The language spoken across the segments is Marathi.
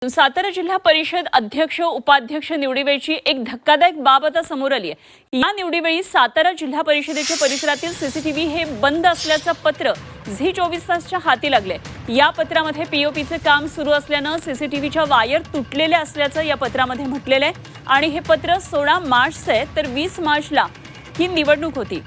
सातारा जिल्हा परिषद अध्यक्ष उपाध्यक्ष निवडीवेळची एक धक्कादायक बाब आता समोर आली आहे। या निवडीवेळी सातारा जिल्हा परिषदेच्या परिसरातील सीसीटीव्ही हे बंद असल्याचं पत्र झी 24 तासच्या हाती लागले। या पत्रामध्ये पीओपीचे काम सुरू असल्याने सीसीटीव्हीच्या वायर तुटलेल्या असल्याचं या पत्रामध्ये म्हटलेलं आहे आणि हे पत्र 16 मार्चचे तर 20 मार्चला ही निवडणूक होती।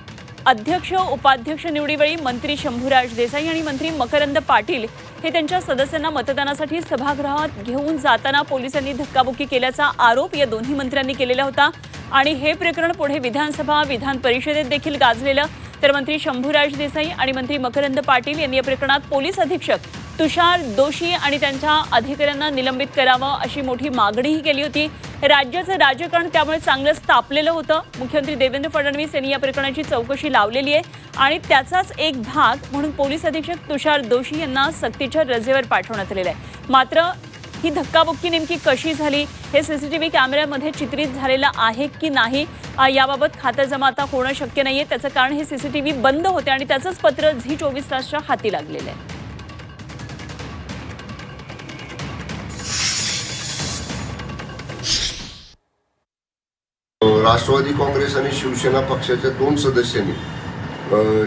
अध्यक्ष उपाध्यक्ष निवडीवेळी मंत्री शंभूराज देसाई आणि मंत्री मकरंद पाटील हे त्यांच्या सदस्यांना मतदानासाठी सभागृहात घेऊन जाताना पोलिसांनी धक्काबुक्की केल्याचा आरोप या दोन्ही मंत्र्यांनी केलेला होता आणि हे प्रकरण पुढे विधानसभा विधान परिषदेत देखील गाजलेलं। तर मंत्री शंभूराज देसाई आणि मंत्री मकरंद पाटील यांनी या प्रकरणात पोलीस अधीक्षक तुषार दोशी आणि त्यांच्या अधिकाऱ्यांना निलंबित करावं अशी मोठी मागणीही केली होती। राज्याचं राजकारण त्यामुळे चांगलंच तापलेलं होतं। मुख्यमंत्री देवेंद्र फडणवीस यांनी या प्रकरणाची चौकशी लावलेली आहे आणि त्याचाच एक भाग म्हणून पोलीस अधीक्षक तुषार दोशी यांना सक्तीच्या रजेवर पाठवण्यात आलेलं आहे। मात्र ही धक्काबुक्की नेमकी कशी झाली हे सीसीटीव्ही कॅमेऱ्यामध्ये चित्रित झालेलं आहे की नाही याबाबत खातरजमा आता होणं शक्य नाहीये। त्याचं कारण हे सीसीटीव्ही बंद होते आणि त्याचंच पत्र झी 24 तासच्या हाती लागलेलं आहे। राष्ट्रवादी काँग्रेस आणि शिवसेना पक्षाच्या 2 सदस्यांनी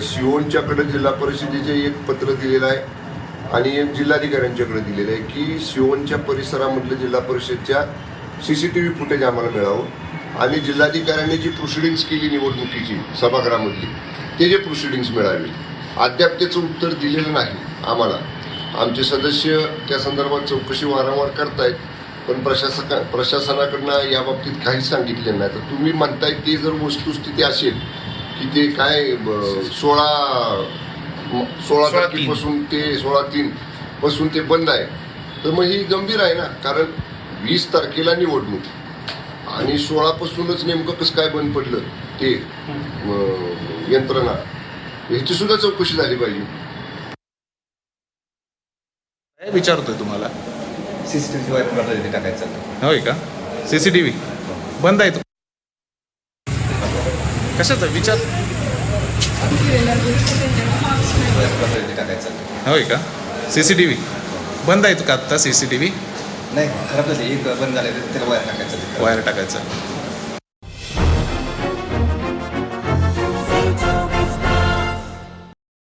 शिवोनच्याकडे जिल्हा परिषदेचे एक पत्र दिलेलं आहे आणि एक जिल्हाधिकाऱ्यांच्याकडे दिलेलं आहे की शिवोनच्या परिसरामधलं जिल्हा परिषदच्या सीसीटीव्ही फुटेज आम्हाला मिळावं आणि जिल्हाधिकाऱ्यांनी जी प्रोसिडिंग्स केली निवडणुकीची सभागृहामधली ते जे प्रोसिडिंग्स मिळावे अद्याप त्याचं उत्तर दिलेलं नाही आम्हाला। आमचे सदस्य त्या संदर्भात चौकशी वारंवार करतायत पण प्रशासनाकडनं याबाबतीत काहीच सांगितलं नाही। तर तुम्ही म्हणताय ते जर वस्तुस्थिती असेल की ते काय 16 तारखेपासून ते 16/3 पासून ते बंद आहे तर मग ही गंभीर आहे ना, कारण 20 तारखेला निवडणूक आणि 16 पासूनच नेमकं कसं काय बंद पडलं ते यंत्रणा ह्याची सुद्धा चौकशी झाली पाहिजे। विचारतोय तुम्हाला सीसीटीव्ही वायर टाकायचं होय का? सीसीटीव्ही बंद आहे तो कशाचा विचार टाकायचं होय का? सीसीटीव्ही बंद आहे तो का आत्ता? सीसीटीव्ही नाही खराब झाली, एक बंद झाले त्याला वायर टाकायचं वायर टाकायचं